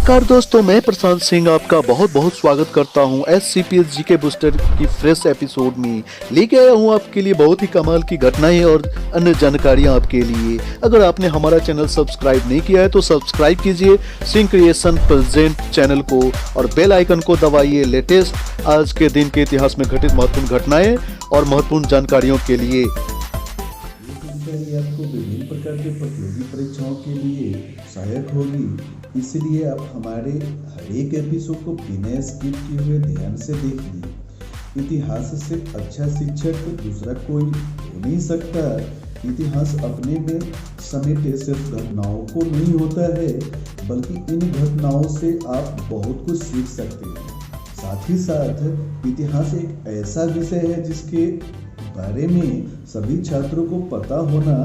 नमस्कार दोस्तों, मैं प्रशांत सिंह आपका बहुत बहुत स्वागत करता हूं SCPS जीके बूस्टर की फ्रेश एपिसोड में। लेके आया हूं आपके लिए बहुत ही कमाल की घटनाएं और अन्य जानकारियां आपके लिए। अगर आपने हमारा चैनल सब्सक्राइब नहीं किया है तो सब्सक्राइब कीजिए सिंह क्रिएशन प्रेजेंट चैनल को और बेल आइकन को दबाइए लेटेस्ट आज के दिन के इतिहास में घटित महत्वपूर्ण घटनाएं और महत्वपूर्ण जानकारियों के लिए। आपको विभिन्न प्रकार के प्रतियोगी परीक्षाओं के लिए सहायक होगी, इसलिए आप हमारे हर एक एपिसोड को बिना स्किप किए हुए ध्यान से देखिए। इतिहास से अच्छा शिक्षक दूसरा कोई हो नहीं सकता। इतिहास अपने में समेटे सिर्फ घटनाओं को नहीं होता है, बल्कि इन घटनाओं से आप बहुत कुछ सीख सकते हैं। साथ ही साथ इतिहास एक ऐसा विषय है जिसके बारे में सभी छात्रों को पता होना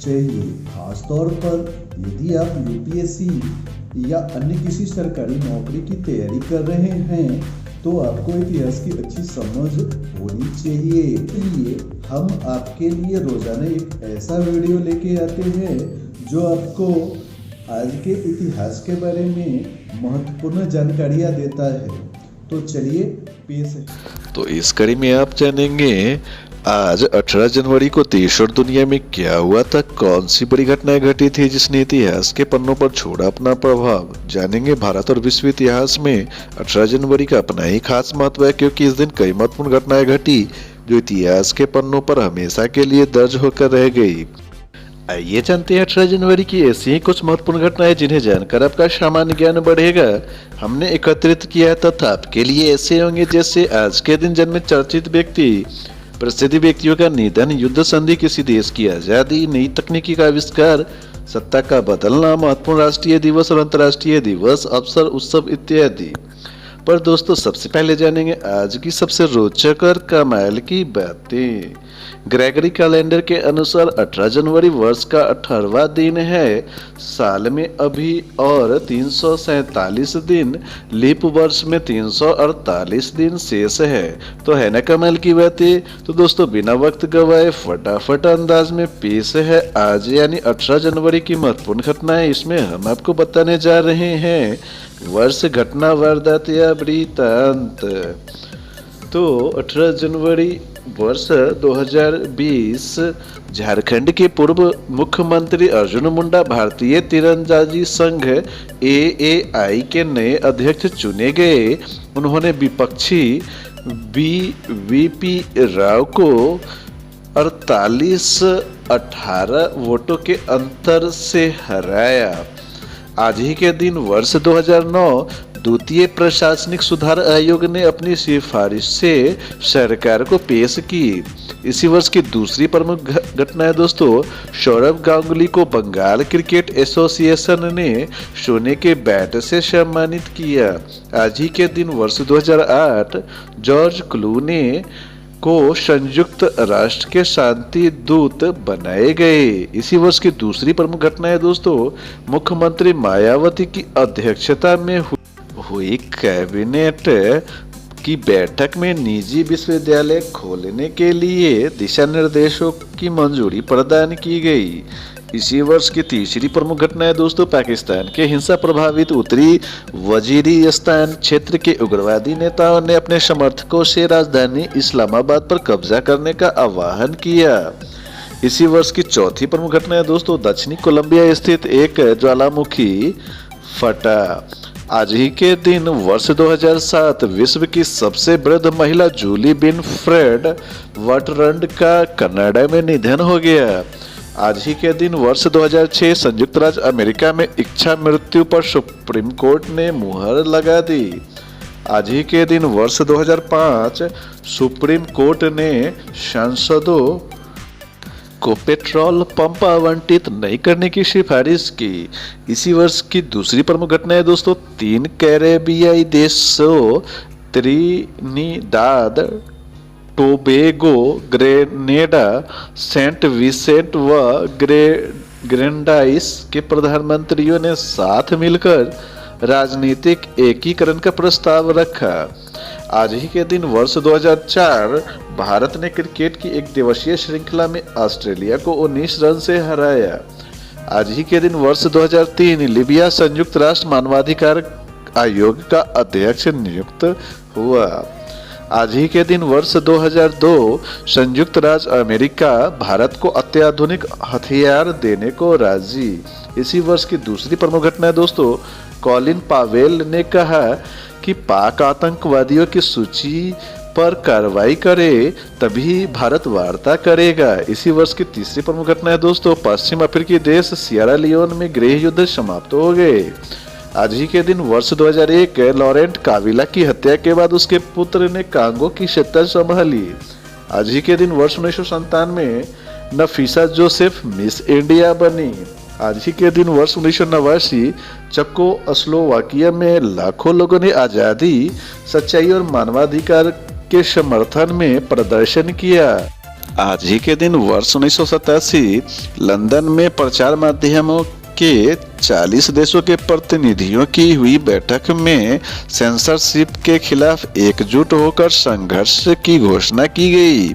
चाहिए। खासतौर पर यदि आप UPSC या अन्य किसी सरकारी नौकरी की तैयारी कर रहे हैं तो आपको इतिहास की अच्छी समझ होनी चाहिए। इसलिए हम आपके लिए रोजाना एक ऐसा वीडियो लेके आते हैं जो आपको आज के इतिहास के बारे में महत्वपूर्ण जानकारियां देता है। तो चलिए पेश है। तो इस कड़ी में आप जानेंगे आज 18 जनवरी को देश और दुनिया में क्या हुआ था, कौन सी बड़ी घटनाएं घटी थी जिसने इतिहास के पन्नों पर छोड़ा अपना प्रभाव। जानेंगे भारत और विश्व इतिहास में 18 जनवरी का अपना ही खास महत्व है, क्योंकि इस दिन कई महत्वपूर्ण घटनाएं घटी जो इतिहास के पन्नों पर हमेशा के लिए दर्ज होकर रह गई। आइए जानते हैं 18 जनवरी की ऐसी ही कुछ महत्वपूर्ण घटनाएं जिन्हें जानकर आपका सामान्य ज्ञान बढ़ेगा। हमने एकत्रित किया तथा आपके लिए ऐसे होंगे जैसे आज के दिन जन्मे चर्चित व्यक्ति, प्रसिद्ध व्यक्तियों का निधन, युद्ध संधि, किसी देश की आजादी, नई तकनीकी का आविष्कार, सत्ता का बदलना, महत्वपूर्ण राष्ट्रीय दिवस और अंतर्राष्ट्रीय दिवस, अवसर, उत्सव इत्यादि। पर दोस्तों सबसे पहले जानेंगे आज की सबसे रोचक और कमाल की बातें। ग्रेगरी कैलेंडर के अनुसार 18 जनवरी वर्ष का 18वां दिन है। साल में अभी और 347 दिन, लीप वर्ष में 348 दिन शेष है। तो है ना कमाल की बातें। तो दोस्तों बिना वक्त गवाए फटाफट अंदाज में पेश है आज यानी 18 जनवरी की महत्वपूर्ण घटनाएं। इसमें हम आपको बताने जा रहे हैं वर्ष, घटना, वारदात या वृत्तांत। तो 18 जनवरी वर्ष 2020 झारखंड के पूर्व मुख्यमंत्री अर्जुन मुंडा भारतीय तीरंदाजी संघ AAI के नए अध्यक्ष चुने गए। उन्होंने विपक्षी VP राव को 48-18 वोटों के अंतर से हराया। आज ही के दिन वर्ष 2009 द्वितीय प्रशासनिक सुधार आयोग ने अपनी सिफारिश से सरकार को पेश की। इसी वर्ष की दूसरी प्रमुख घटना है दोस्तों, सौरव गांगुली को बंगाल क्रिकेट एसोसिएशन ने सोने के बैट से सम्मानित किया। आज ही के दिन वर्ष 2008 जॉर्ज क्लूनी को संयुक्त राष्ट्र के शांति दूत बनाए गए। इसी वर्ष की दूसरी प्रमुख घटना है दोस्तों, मुख्यमंत्री मायावती की अध्यक्षता में हुई कैबिनेट की बैठक में निजी विश्वविद्यालय खोलने के लिए दिशा निर्देशों की मंजूरी प्रदान की गई। इसी वर्ष की तीसरी प्रमुख घटना है दोस्तों, पाकिस्तान के हिंसा प्रभावित उत्तरी वजीरिस्तान क्षेत्र के उग्रवादी नेताओं ने अपने समर्थकों से राजधानी इस्लामाबाद पर कब्जा करने का आह्वान किया। इसी वर्ष की चौथी प्रमुख घटना है दोस्तों, दक्षिणी कोलंबिया स्थित एक ज्वालामुखी फटा। आज ही के दिन वर्ष 2007 विश्व की सबसे वृद्ध महिला जूली विनफ्रेड बर्ट्रैंड का कनाडा में निधन हो गया। आज ही के दिन वर्ष 2006 संयुक्त राज्य अमेरिका में इच्छा मृत्यु पर सुप्रीम कोर्ट ने मुहर लगा दी। आज ही के दिन वर्ष 2005 सुप्रीम कोर्ट ने सांसदों को पेट्रोल पंप आवंटित नहीं करने की सिफारिश की। इसी वर्ष की दूसरी प्रमुख घटना है दोस्तों, 3 कैरेबियाई देशों Trinidad Tobago, Grenada, Saint Vincent व ग्रेनाडाइस के प्रधानमंत्रियों ने साथ मिलकर राजनीतिक एकीकरण का प्रस्ताव रखा। आज ही के दिन वर्ष 2004 भारत ने क्रिकेट की एक दिवसीय श्रृंखला में ऑस्ट्रेलिया को 19 रन से हराया। आज ही के दिन वर्ष 2003 लीबिया संयुक्त राष्ट्र मानवाधिकार आयोग का अध्यक्ष नियुक्त हुआ। आज ही के दिन वर्ष 2002 संयुक्त राज्य अमेरिका भारत को अत्याधुनिक हथियार देने को राजी। इसी वर्ष की दूसरी प्रमुख घटना है दोस्तों, कॉलिन पावेल ने कहा कि पाक आतंकवादियों की सूची पर कार्रवाई करे तभी भारत वार्ता करेगा। इसी वर्ष की तीसरी प्रमुख घटना है दोस्तों, पश्चिम अफ्रीकी देश सियरा लियोन में गृह युद्ध समाप्त हो गए। आज ही के दिन वर्ष 2001 लॉरेंट काबिला की हत्या के बाद उसके पुत्र ने कांगो की सत्ता संभाली। आज ही के दिन वर्ष 1997 नफीसा जोसेफ मिस इंडिया बनी। आज ही के दिन वर्ष 1989 चेकोस्लोवाकिया में लाखों लोगों ने आजादी, सच्चाई और मानवाधिकार के समर्थन में प्रदर्शन किया। आज ही के दिन वर्ष 1987 लंदन में प्रचार माध्यमों के 40 देशों के प्रतिनिधियों की हुई बैठक में सेंसरशिप के खिलाफ एकजुट होकर संघर्ष की घोषणा की गई।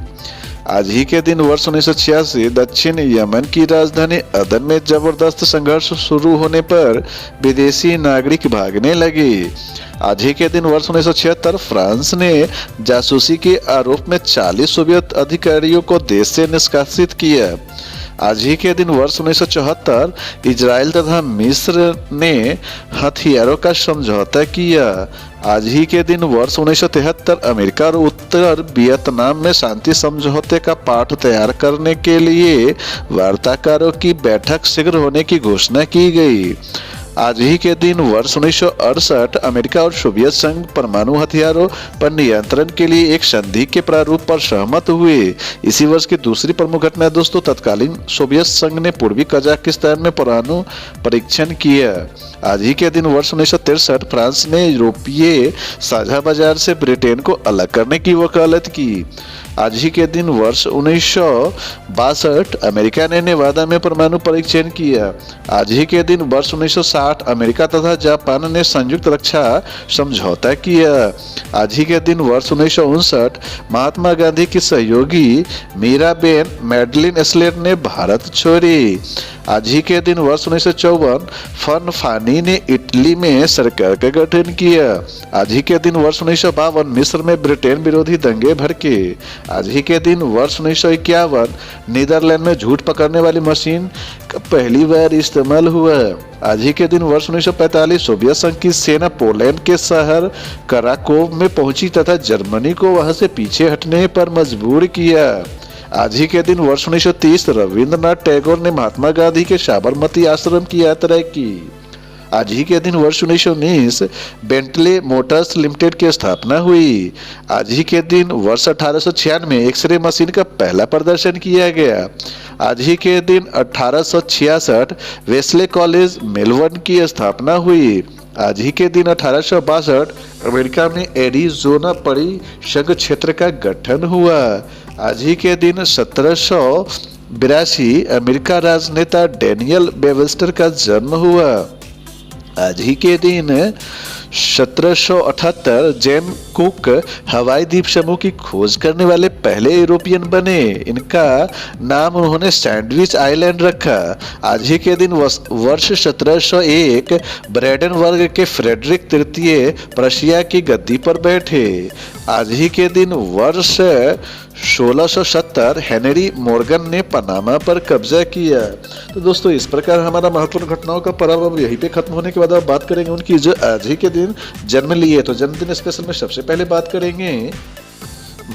आज ही के दिन वर्ष 1986 दक्षिण यमन की राजधानी अदन में जबरदस्त संघर्ष शुरू होने पर विदेशी नागरिक भागने लगे। आज ही के दिन वर्ष 1976 फ्रांस ने जासूसी के आरोप में 40 सोवियत अधिकारियों को देश से निष्कासित किया। आज ही के दिन वर्ष 1974 इजराइल तथा मिस्र ने हथियारों का समझौता किया। आज ही के दिन वर्ष 1973 अमेरिका और उत्तर वियतनाम में शांति समझौते का पाठ तैयार करने के लिए वार्ताकारों की बैठक शीघ्र होने की घोषणा की गई। आज ही के दिन वर्ष 1968 अमेरिका और सोवियत संघ परमाणु हथियारों पर नियंत्रण के लिए एक संधि के प्रारूप पर सहमत हुए। इसी वर्ष की दूसरी प्रमुख घटना दोस्तों, तत्कालीन सोवियत संघ ने पूर्वी कजाकिस्तान में परमाणु परीक्षण किया। आज ही के दिन वर्ष 1963 फ्रांस ने यूरोपीय साझा बाजार से ब्रिटेन को अलग करने की वकालत की। आज ही के दिन वर्ष 1962 अमेरिका ने नेवादा में परमाणु परीक्षण किया। आज ही के दिन वर्ष 1960 अमेरिका तथा जापान ने संयुक्त रक्षा समझौता किया। आज ही के दिन वर्ष 1959 महात्मा गांधी की सहयोगी मीराबेन मैडलिन एस्लेट ने भारत छोड़ी। आज ही के दिन वर्ष 1954 फन फानी ने इटली में सरकार का गठन किया। आज ही के दिन वर्ष 1952 मिस्र में ब्रिटेन विरोधी दंगे भड़के। आज ही के दिन वर्ष 1951 नीदरलैंड में झूठ पकड़ने वाली मशीन का पहली बार इस्तेमाल हुआ। आज ही के दिन वर्ष 1945 सोवियत संघ की सेना पोलैंड के शहर कराकोव में पहुंची तथा जर्मनी को वहां से पीछे हटने पर मजबूर किया। आज ही के दिन वर्ष 1930 रविंद्रनाथ टैगोर ने महात्मा गांधी के साबरमती आश्रम की यात्रा की। आज ही के दिन वर्ष 1919 बेंटले मोटर्स लिमिटेड की स्थापना हुई। आज ही के दिन वर्ष 1896 में एक्सरे मशीन का पहला प्रदर्शन किया गया। आज ही के दिन 1866 वेस्ले कॉलेज मेलबर्न की स्थापना हुई। आज ही के दिन 1862 अमेरिका में एरिजोना परिसंघ क्षेत्र का गठन हुआ। आज ही के दिन 1782 अमेरिका राजनेता डेनियल वेबस्टर का जन्म हुआ। आज ही के दिन 1778 जेन कुक हवाई द्वीप समूह की खोज करने वाले पहले यूरोपियन बने। इनका नाम उन्होंने सैंडविच आइलैंड रखा। आज ही के दिन वर्ष 1701 ब्रेडेनबर्ग के फ्रेडरिक तृतीय प्रशिया की गद्दी पर बैठे। आज ही के दिन वर्ष 1670 हेनरी मॉर्गन ने पनामा पर कब्जा किया। तो दोस्तों इस प्रकार हमारा महत्वपूर्ण घटनाओं का पर्व अब यहीं पे खत्म होने के बाद अब बात करेंगे उनकी जो आज ही के दिन जन्म लिए। तो जन्मदिन स्पेशल में सबसे पहले बात करेंगे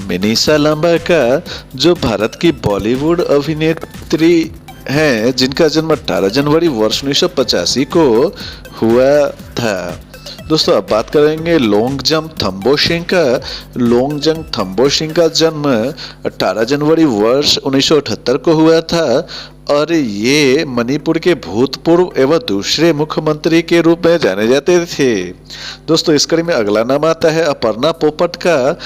मिनीषा लांबा का, जो भारत की बॉलीवुड अभिनेत्री हैं जिनका जन्म 18 जनवरी वर्ष 1985 को हुआ था। दोस्तों अब बात करेंगे लोंगजम थम्बो सिंह का। लोंगजम थम्बो सिंह का जन्म 18 जनवरी वर्ष 1978 को हुआ था और ये मणिपुर के भूतपूर्व एवं दूसरे मुख्यमंत्री के रूप में जाने जाते थे। दोस्तों इस कड़ी में अगला नाम आता है अपर्णा पोपट का,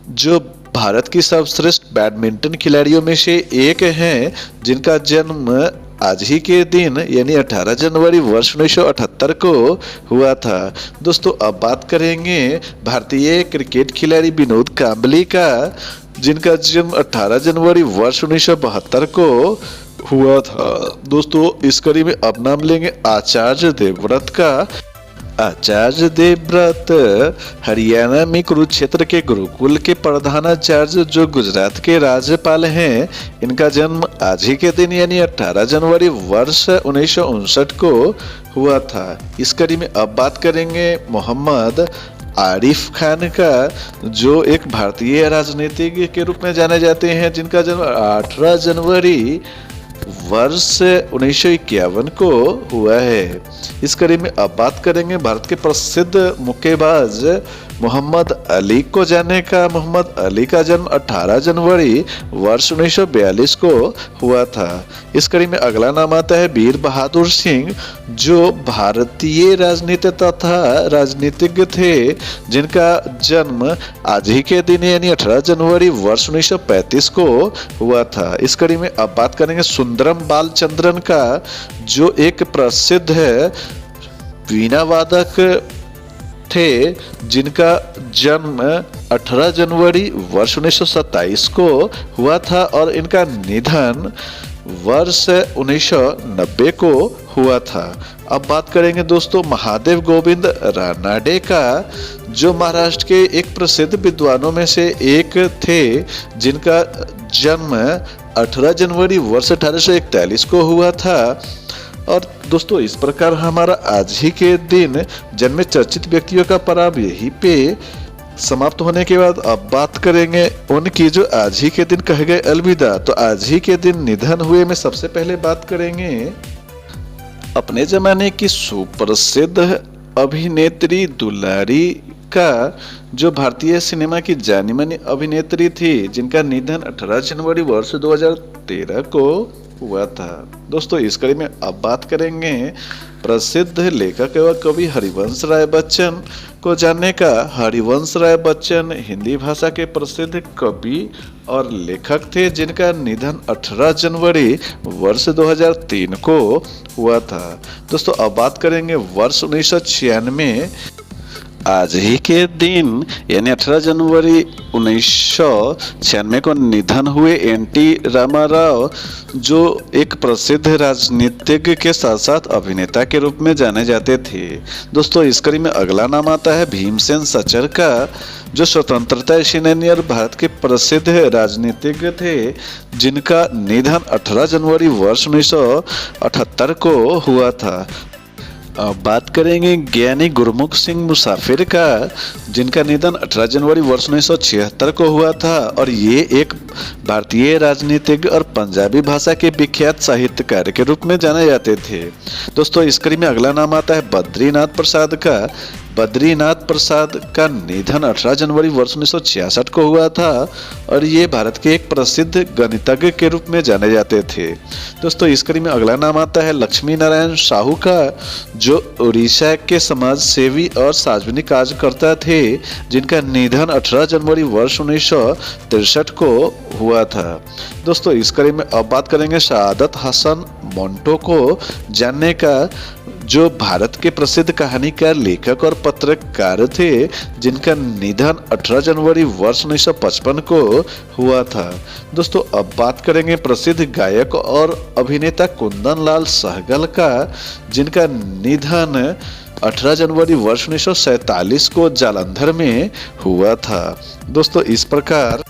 जो भारत की सर्वश्रेष्ठ बैडमिंटन खिलाड़ियों में से एक हैं, जिनका जन्म आज ही के दिन यानी 18 जनवरी वर्ष 1978 को हुआ था। दोस्तों अब बात करेंगे भारतीय क्रिकेट खिलाड़ी विनोद कांबली का, जिनका जन्म 18 जनवरी वर्ष 1972 को हुआ था। दोस्तों इस कड़ी में अब नाम लेंगे आचार्य देवव्रत का। आचार्य देवव्रत हरियाणा में कुरुक्षेत्र के गुरुकुल के प्रधानाचार्य जो गुजरात के राज्यपाल हैं, इनका जन्म आज ही के दिन यानी 18 जनवरी वर्ष 1959 को हुआ था। इस कड़ी में अब बात करेंगे मोहम्मद आरिफ खान का, जो एक भारतीय राजनीतिज्ञ के रूप में जाने जाते हैं, जिनका जन्म 18 जनवरी वर्ष 1951 को हुआ है। इस कड़ी में अब बात करेंगे भारत के प्रसिद्ध मुक्केबाज मोहम्मद अली को जानने का। मोहम्मद अली का जन्म 18 जनवरी वर्ष 1942 को हुआ था। इस कड़ी में अगला नाम आता है वीर बहादुर सिंह, जो भारतीय राजनीति तथा राजनीतिज्ञ थे, जिनका जन्म आज ही के दिन यानी 18 जनवरी वर्ष 1935 को हुआ था। इस कड़ी में अब बात करेंगे सुंदरम बालचंद्रन का, जो एक प्रसिद्ध है वीणा वादक थे, जिनका जन्म 18 जनवरी वर्ष 1927 को हुआ था और इनका निधन वर्ष 1990 को हुआ था। अब बात करेंगे दोस्तों महादेव गोविंद रानाडे का, जो महाराष्ट्र के एक प्रसिद्ध विद्वानों में से एक थे, जिनका जन्म 18 जनवरी वर्ष 1841 को हुआ था। और दोस्तों इस प्रकार हमारा आज ही के दिन जन्मे चर्चित व्यक्तियों का पड़ाव यहीं पे समाप्त होने के बाद अब बात करेंगे उनकी जो आज ही के दिन कहे गए अलविदा। तो आज ही के दिन निधन हुए में सबसे पहले बात करेंगे अपने जमाने की सुप्रसिद्ध अभिनेत्री दुलारी का, जो भारतीय सिनेमा की जानी मानी अभिनेत्री थी, जिनका निधन 18 जनवरी वर्ष 2013 को हुआ था। दोस्तों इस कड़ी में अब बात करेंगे प्रसिद्ध लेखक एवं कवि हरिवंश राय बच्चन को जानने का। हरिवंश राय बच्चन हिंदी भाषा के प्रसिद्ध कवि और लेखक थे, जिनका निधन 18 जनवरी वर्ष 2003 को हुआ था। दोस्तों अब बात करेंगे वर्ष 1996 आज ही के दिन यानी 18 जनवरी 1996 को निधन हुए एन.टी. रामाराव, जो एक प्रसिद्ध राजनीतिज्ञ के साथ साथ अभिनेता के रूप में जाने जाते थे। दोस्तों इस कड़ी में अगला नाम आता है भीमसेन सचर का, जो स्वतंत्रता सेनानी और भारत के प्रसिद्ध राजनीतिज्ञ थे, जिनका निधन 18 जनवरी वर्ष 1978 को हुआ था। अब बात करेंगे ज्ञानी गुरमुख सिंह मुसाफिर का, जिनका निधन 18 जनवरी वर्ष 1976 को हुआ था और ये एक भारतीय राजनीतिज्ञ और पंजाबी भाषा के विख्यात साहित्यकार के रूप में जाने जाते थे। दोस्तों इस कड़ी में अगला नाम आता है बद्रीनाथ प्रसाद का। बद्रीनाथ प्रसाद का निधन 18 जनवरी वर्ष 1966 को हुआ था और ये भारत के एक प्रसिद्ध गणितज्ञ के रूप में जाने जाते थे। दोस्तों इस कड़ी में अगला नाम आता है लक्ष्मी नारायण साहू का, जो उड़ीसा के समाज सेवी और सार्वजनिक कार्यकर्ता थे, जिनका निधन 18 जनवरी वर्ष 1963 को हुआ था। दोस्तों इस कड़ी में अब बात करेंगे शहादत हसन मंटो को जानने का, जो भारत के प्रसिद्ध कहानीकार, लेखक और पत्रकार थे, जिनका निधन 18 जनवरी वर्ष 1955 को हुआ था। दोस्तों अब बात करेंगे प्रसिद्ध गायक और अभिनेता कुंदन लाल सहगल का, जिनका निधन 18 जनवरी वर्ष 1947 को जालंधर में हुआ था। दोस्तों इस प्रकार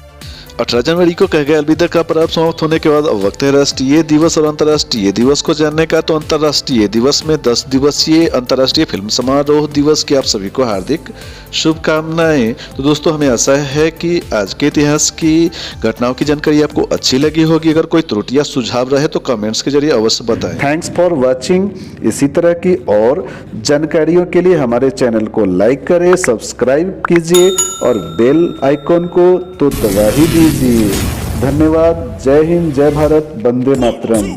18 जनवरी को कह गए अलविदा का पर्व समाप्त होने के बाद वक्त है राष्ट्रीय दिवस और अंतर्राष्ट्रीय दिवस को जानने का। तो अंतर्राष्ट्रीय दिवस में 10 दिवसीय अंतर्राष्ट्रीय फिल्म समारोह दिवस की आप सभी को हार्दिक शुभकामनाएं। तो दोस्तों हमें आशा है कि आज के इतिहास की घटनाओं की जानकारी आपको अच्छी लगी होगी। अगर कोई त्रुटि या सुझाव रहे तो कमेंट्स के जरिए अवश्य बताएं। Thanks for watching. इसी तरह की और जानकारियों के लिए हमारे चैनल को लाइक करें, सब्सक्राइब कीजिए और बेल आइकॉन को तो दबा ही दीजिए। धन्यवाद। जय हिंद, जय भारत, वंदे मातरम।